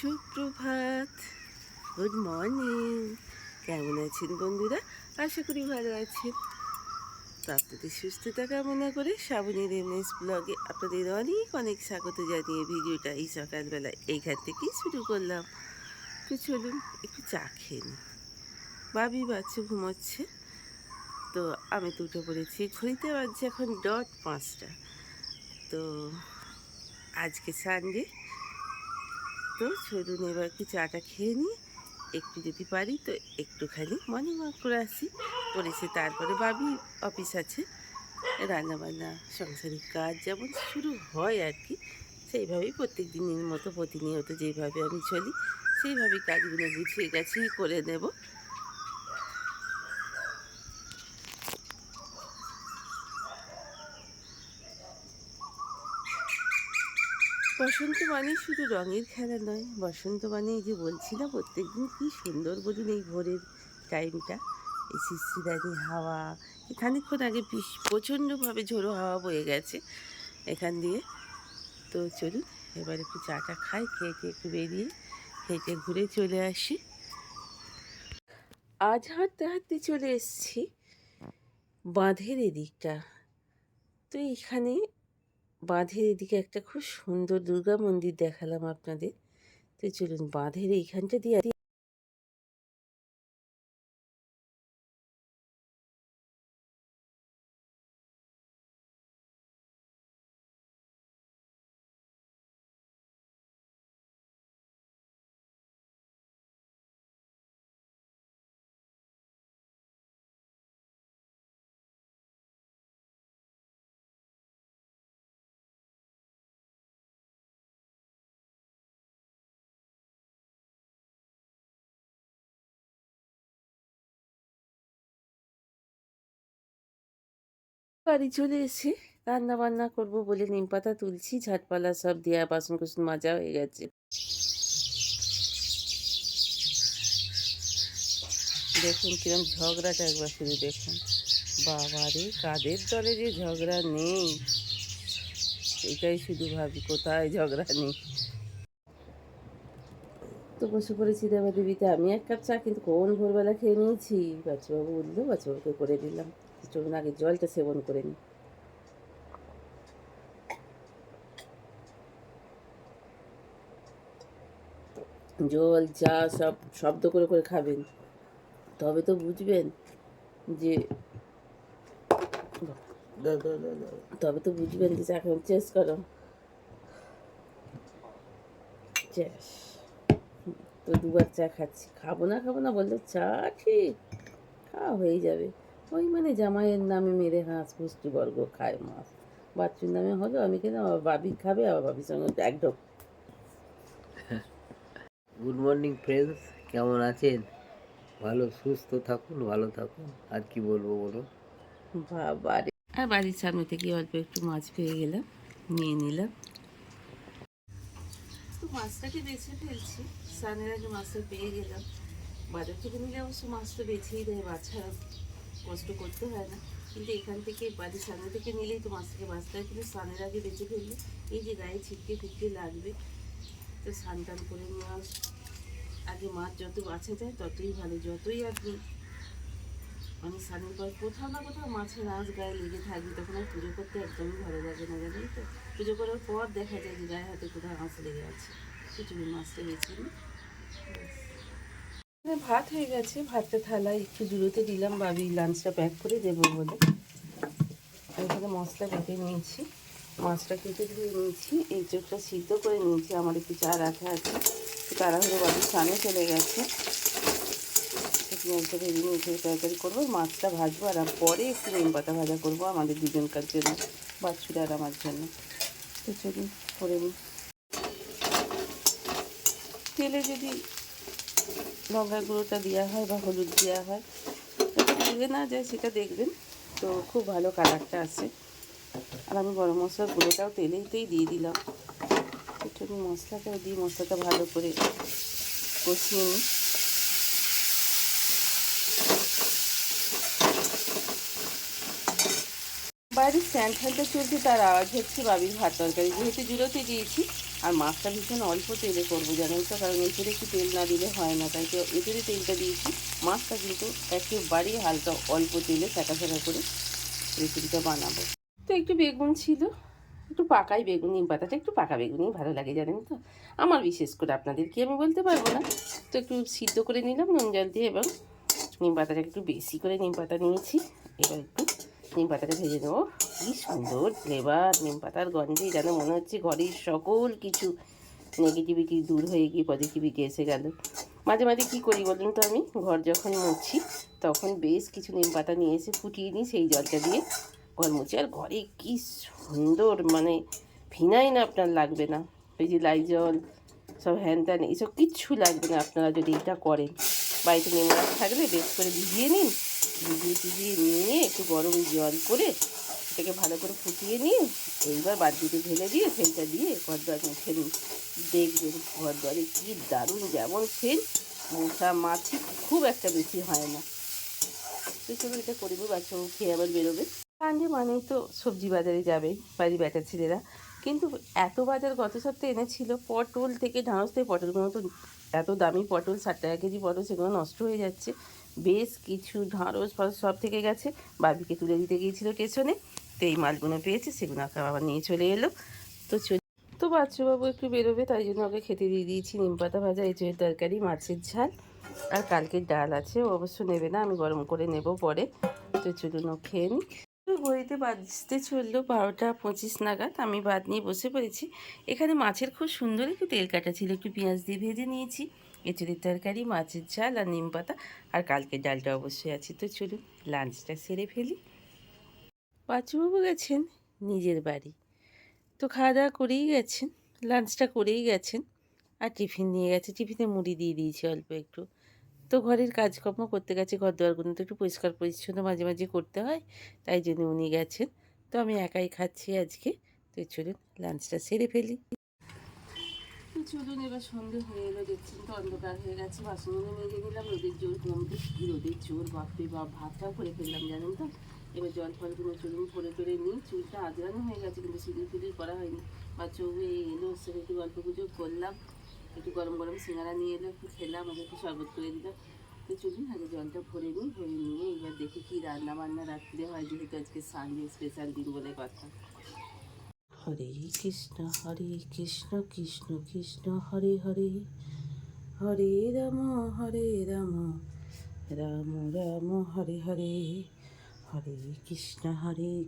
সুপ্রভাত, good morning. কেমন আছেন বন্ধুরা? আশা করি ভালো আছেন। তো আপনাদের সুস্থতা কামনা করে শ্রাবণীর এমএস ব্লগে আপনাদের অনেক অনেক স্বাগত জানিয়ে ভিডিওটা এই সকালবেলা এইখান থেকেই শুরু করলাম। তো চলুন একটু চা খেয়ে নিই। বাবি বাচ্চা ঘুমোচ্ছে, তো আমি তো উঠে পড়েছি। ঘড়িতে বাজছে এখন 5:00। তো আজকে সানডে, তো চলুন এবার একটু চাটা খেয়ে নিই। একটু যদি পারি তো একটুখানি মর্নিং ওয়াক করে আসি, করেছে তারপরে বাবি অফিস আছে, রান্নাবান্না সাংসারিক কাজ যেমন শুরু হয় আর কি, সেইভাবেই প্রত্যেক দিনের মতো প্রতিনিয়ত যেইভাবে আমি চলি সেইভাবেই কাজগুলো গুছিয়ে গেছেই করে নেব। বসন্ত মানে শুধু রঙের খেলা নয়, বসন্ত মানে এই যে বলছি না প্রত্যেক দিন কী সুন্দর বলুন এই ভোরের টাইমটা, এই শিশিরানি হাওয়া। খানিকক্ষণ আগে প্রচণ্ডভাবে ঝোড়ো হাওয়া বয়ে গেছে এখান দিয়ে। তো চলুন এবার একটু চাটা খাই, খেয়ে একটু বেরিয়ে হেঁটে ঘুরে চলে আসি। আজ হাঁটতে হাঁটতে চলে এসেছি বাঁধের এদিকটা। তো এখানে বাঁধের এদিকে একটা খুব সুন্দর দুর্গা মন্দির দেখালাম আপনাদের। তো চলুন বাঁধের এইখানটা দিয়ে বাড়ি চলে এসে রান্না বান্না করবো বলে নিম পাতা তুলছি, ঝাটপালা সব দেওয়া, বাসন কুসন মাজা হয়ে গেছে। দেখুন কিরম ঝগড়াটা একবার শুধু দেখুন। বাবা রে, কাদের দলে যে ঝগড়া নেই এটাই শুধু ভাবি, কোথায় ঝগড়া নেই। তো বসে পড়েছি দেবাদেবীতে। আমি এক কাপ চা কিন্তু কোন ভোরবেলা খেয়ে নিয়েছি। বাচ্চাবাবু উঠলো, বাচ্চাবাবুকে করে দিলাম। চলুন আগে জলটা সেবন করে নিই। জল চা সব শব্দ করে করে খাবেন, তবে তো বুঝবেন যে চা খাবেন। চেস করো, চেস। তো দুবার চা খাচ্ছি, খাবো না বললে চা ঠিক খাওয়া হয়ে যাবে। ওই মানে জামাইয়ের নামে মেরে হাঁস পুষ্টিবর্গ খায় মাছ, বাচ্চুর নামে হলো আমি কেন, আবার বাবি খাবে, আবার বাবির সঙ্গে একদম। গুড মর্নিং ফ্রেন্ডস, কেমন আছেন? ভালো সুস্থ থাকুন, ভালো থাকুন, আর কি বলবো বলুন। বাবা রে, আর বাড়ির সামনে থেকে অল্প একটু মাছ পেয়ে গেলাম, নিয়ে নিলাম। তো মাছটাকে বেছে ফেলছি, স্নানের আগে মাছটা পেয়ে গেলাম। বাজার থেকে নিলে অবশ্য মাছ তো বেছেই দেয়, বাছা কষ্ট করতে হয় না। কিন্তু এখান থেকে বাড়ির সামনে থেকে নিলেই তো মাছটাকে বাঁচতে হয়, কিন্তু স্নানের আগে বেছে ফেললে এই যে গায়ে ছিটকে ফিটকে লাগবে। তো স্নান টান করে নেওয়ার আগে মাছ যত বাছা যায় ততই ভালো। যতই আপনি মানে স্নানের পর কোথাও না কোথাও মাছের আঁশ গায়ে লেগে থাকবে, তখন আর পুজো করতে একদমই ভালো লাগে না, জানেন তো। পুজো করার পর দেখা যায় যে গায়ে হাতে কোথাও আঁশ লেগে আছে। খিচুড়ি মাছটা বেছে নিই। ভাত হয়ে গেছে, ভাতটা থালায় একটু জুড়োতে দিলাম, বাবি লাঞ্চটা প্যাক করে দেবো বলে। এখানে মশলা বেটে নিয়েছি, মাছটা কেটে ধুয়ে নিয়েছি, এই চোখটা সিদ্ধ করে নিয়েছি। আমার একটু চা রাখা আছে, তাড়াহুড়ো বাবি স্নানে চলে গেছে। পেঁয়াজটা ভেজে নিয়ে এখানে তরকারি করবো, মাছটা ভাজবো, আর পরে একটু নিম পাতা ভাজা করবো আমাদের দুজনকার জন্য, বাচ্চুরা আর আমার জন্য। তো চলুন করে নিই। তেলে যদি লঙ্কার গুঁড়োটা দেওয়া হয় বা হলুদ দেওয়া হয়, যাতে পুড়ে না যায় সেটা দেখবেন, তো খুব ভালো কালারটা আসে। আর আমি গরম মশলার গুঁড়োটাও তেলেতেই দিয়ে দিলাম। একটু মশলাটাও দিয়ে মশলাটা ভালো করে কষিয়ে নিই। বাইরে স্ট্যান্ড ফ্যানটা চলছে, তার আওয়াজ হচ্ছে বাবির ভাত তরকারি, যেহেতু জুড়োতে দিয়েছি আর মাছটা ভীষণ অল্প তেলে করবো জানেন তো, কারণ এঁচড়ে একটু তেল না দিলে হয় না, তাই তো এঁচড়ে তেলটা দিয়েছি। মাছটা কিন্তু একেবারেই হালকা অল্প তেলে ফ্যাটা ফ্যাটা করে রেসিপিটা বানাবো। তো একটু বেগুন ছিল, একটু পাকাই বেগুন, নিম পাতাটা একটু পাকা বেগুনই ভালো লাগে জানেন তো আমার, বিশেষ করে আপনাদের কি আমি বলতে পারবো না। তো একটু সিদ্ধ করে নিলাম নুন জল দিয়ে, এবং নিম পাতাটা একটু বেশি করে নিম পাতা নিয়েছি। এবার একটু নিম পাতাটা ভেজে নেবো। কি সুন্দর ফ্লেভার, নিম পাতার গন্ধে যেন মনে হচ্ছে ঘরের সকল কিছু নেগেটিভিটি দূর হয়ে গিয়ে পজিটিভিটি এসে গেল। মাঝে মাঝে কী করি বলুন তো, আমি ঘর যখন মুছি তখন বেশ কিছু নিম পাতা নিয়ে এসে ফুটিয়ে নিই, সেই জলটা দিয়ে ঘর মুছি। আর ঘরে কি সুন্দর, মানে ফিনাইল আপনার লাগবে না, ওই যে লাইজল সব হ্যান ত্যান এইসব কিচ্ছু লাগবে না আপনারা যদি এটা করেন। বাড়িতে নিম গাছ থাকলে বেশ করে ভিজিয়ে নিন, ভিজিয়ে নিয়ে একটু গরম জল করে এটাকে ভালো করে ফুটিয়ে নিয়ে এইবার বালতিতে ঢেলে দিয়ে সেইটা দিয়ে ঘর দুয়ার মুছে নিন, দেখবেন ঘর দুয়ারে কী দারুণ যেমন ফেল, মশা মাছি খুব একটা বেশি হয় না। তো চলো এটা করবো, বাচ্চাও খেয়ে আবার বেরোবে। সানডে মানেই তো সবজি বাজারে যাবে বাড়ির বেটা ছেলেরা, কিন্তু এত বাজার গত সপ্তাহে এনেছিল, পটল থেকে ঢাঁড়স থেকে পটলগুলো তো এত দামি পটল, 60 টাকা কেজি পটল, সেগুলো নষ্ট হয়ে যাচ্ছে। বেশ কিছু ঢাঁড়স ফাড়স সব থেকে গেছে, বাবিকে তুলে দিতে গিয়েছিল স্টেশনে, তো এই মালগুলো পেয়েছে, সেগুলো আবার নিয়ে চলে এলো। তো তো বাচ্চাবাবু একটু বেরোবে, তাই জন্য ওকে খেতে দিয়ে দিয়েছি নিম পাতা ভাজা, এঁচড়ের তরকারি, মাছের ঝাল, আর কালকের ডাল আছে, ও অবশ্য নেবে না, আমি গরম করে নেব পরে। তো চলুন ও খেয়ে নিই। তো ঘড়িতে বাজতে চললো 12টা 25 নাগাদ, আমি ভাত নিয়ে বসে পড়েছি। এখানে মাছের খুব সুন্দর একটু তেল কাটা ছিল, একটু পেঁয়াজ দিয়ে ভেজে নিয়েছি। এঁচড়ের তরকারি, মাছের ঝাল আর নিম পাতা, আর কালকের ডালটা অবশ্যই আছে। তো চলুন লাঞ্চটা সেরে ফেলি। বাচ্চাবাবু গেছেন নিজের বাড়ি, তো খাওয়া দাওয়া করেই গেছেন, লাঞ্চটা করেই গেছেন, আর টিফিন নিয়ে গেছে, টিফিনে মুড়ি দিয়ে দিয়েছি অল্প একটু। তো ঘরের কাজকর্ম করতে গেছে, ঘর দুয়ারগুলো তো একটু পরিষ্কার পরিচ্ছন্ন মাঝে মাঝে করতে হয়, তাই জন্য উনি গেছেন। তো আমি একাই খাচ্ছি আজকে। তো চলুন লাঞ্চটা সেরে ফেলি। তো চলুন, এবার সন্ধে হয়ে এলো, দেখছেন তো অন্ধকার হয়ে গেছে, বাসনগুলো মেজে নিলাম, রোদের জোর কমতে, কী রোদের জোর বাপরে বাপ, ভাতটাও করে ফেললাম জানেন তো। এবার জল ফলগুলো চলুন ভরে টরে নিই, চুলটা আজরানো হয়ে গেছে কিন্তু সিঁদুর ফিদুর করা হয়নি। বাচ্চাবু এলো, ওর সাথে একটু গল্প গুজব করলাম, একটু গরম গরম সিঙ্গারা নিয়ে এলো, একটু খেলাম, ওদের একটু শরবত করে দিলাম। তো চলুন আগে জলটা ভরে নিই, ভরে নিয়ে এবার দেখি কী রান্না বান্না রাত্রে হয়, যেহেতু আজকে সানডে স্পেশাল দিন বলে কথা। হরে কৃষ্ণ কৃষ্ণ কৃষ্ণ হরে হরে, হরে রাম রাম রাম হরে হরে, হরে কৃষ্ণ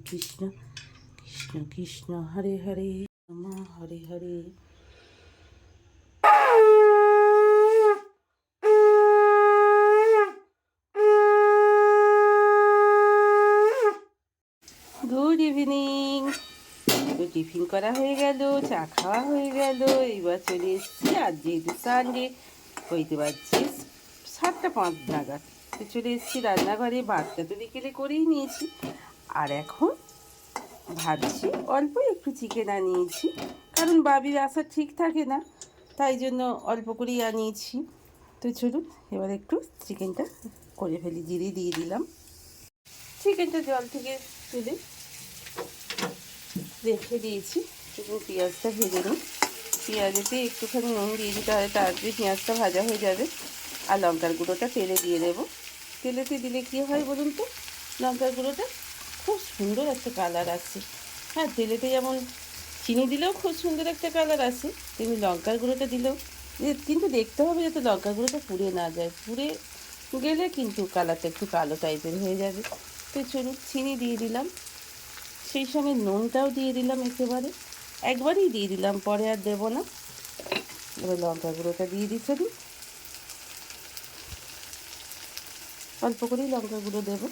কৃষ্ণ কৃষ্ণ হরে হরে, রাম হরে হরে। Good evening. তো টিফিন করা হয়ে গেল, চা খাওয়া হয়ে গেল, এইবার চলে এসেছি, আর যেহেতু সানডে হইতে পারছি 7টা 5 নাগাদ, তো চলে এসেছি রান্নাঘরে, ভাতটা তো বিকেলে করেই নিয়েছি, আর এখন ভাবছি অল্প একটু চিকেন আনিয়েছি, কারণ বাবির আসা ঠিক থাকে না, তাই জন্য অল্প করেই আনিয়েছি। তো চলুন এবার একটু চিকেনটা করে ফেলি, জিরে দিয়ে দিলাম, চিকেনটা জল থেকে তুলে রেখে দিয়েছি, এবং পেঁয়াজটা ভেজে নিই। পেঁয়াজেতে একটুখানি নুন দিয়ে দিই, তাহলে তাড়াতাড়ি পেঁয়াজটা ভাজা হয়ে যাবে। আর লঙ্কার গুঁড়োটা তেলে দিয়ে দেবো। তেলেতে দিলে কী হয় বলুন তো, লঙ্কার গুঁড়োটা খুব সুন্দর একটা কালার আসে। হ্যাঁ, তেলেতে যেমন চিনি দিলেও খুব সুন্দর একটা কালার আসে, তেমনি লঙ্কার গুঁড়োটা দিলেও, কিন্তু দেখতে হবে যাতে লঙ্কার গুঁড়োটা পুড়ে না যায়, পুড়ে গেলে কিন্তু কালারটা একটু কালো টাইপের হয়ে যাবে। তো চলুন চিনি দিয়ে দিলাম, সেই সময় নুনটাও দিয়ে দিলাম, একবারেই দিয়ে দিলাম, পরে আর দেবো না। এবার লঙ্কা গুঁড়োটা দিয়ে দিতে দিই, অল্প করেই লঙ্কা গুঁড়ো দেবো।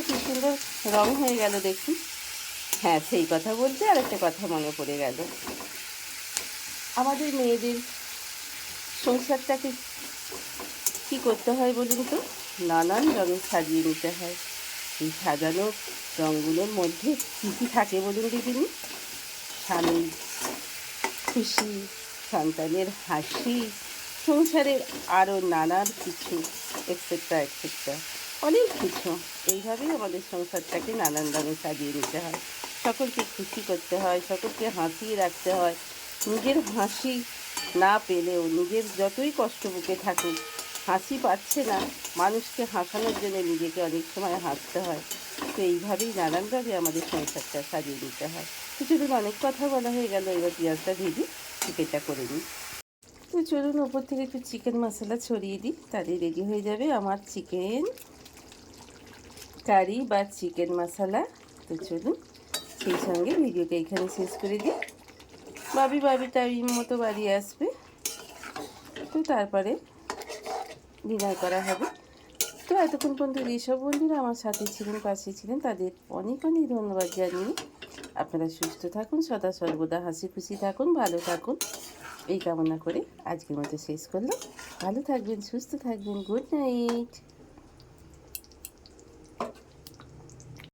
কি সুন্দর রং হয়ে গেল দেখুন। হ্যাঁ, সেই কথা বলতে আর একটা কথা মনে পড়ে গেল, আমাদের মেয়েদের সংসারটাকে কী করতে হয় বলুন তো, নানান রঙে সাজিয়ে নিতে হয়। এই সাজানো রঙগুলোর মধ্যে কী কী থাকে বলুন দেখিনি, স্বামীর খুশি, সন্তানের হাসি, সংসারের আরও নানান কিছু এক্সেট্রা অনেক কিছু। এইভাবেই আমাদের সংসারটাকে নানান রঙে সাজিয়ে নিতে হয়। সকলকে খুশি করতে হয়, সকলকে হাসিয়ে রাখতে হয়। নিজের হাসি না পেলেও নিজের যতই কষ্ট বুকে থাকুক, হাসি পাচ্ছে না, মানুষকে হাসানোর জন্য নিজেকে অনেক সময় হাসতে হয়। তো এইভাবেই নানানভাবে আমাদের সংসারটা সাজিয়ে নিতে হয়। তো চলুন, অনেক কথা বলা হয়ে গেল, এবার পেঁয়াজটা ভেজে চিকেনটা করে নিই। তো চলুন, ওপর থেকে একটু চিকেন মশলা ছড়িয়ে দিই, তাহলে রেডি হয়ে যাবে আমার চিকেন কারি বা চিকেন মশলা। তো চলুন, সেই সঙ্গে ভিডিওটা এখানে শেষ করে দিই। বাবি টাইম মতো বাড়ি আসবে, তো তারপরে ডিনার করা হবে। তো এতক্ষণ পর্যন্ত যেসব বন্ধুরা আমার সাথে ছিলেন, পাশে ছিলেন, তাদের অনেক অনেক ধন্যবাদ জানিয়ে আপনারা সুস্থ থাকুন, সদা সর্বদা হাসি খুশি থাকুন, ভালো থাকুন, এই কামনা করে আজকের মতো শেষ করলাম। ভালো থাকবেন, সুস্থ থাকবেন, গুড নাইট।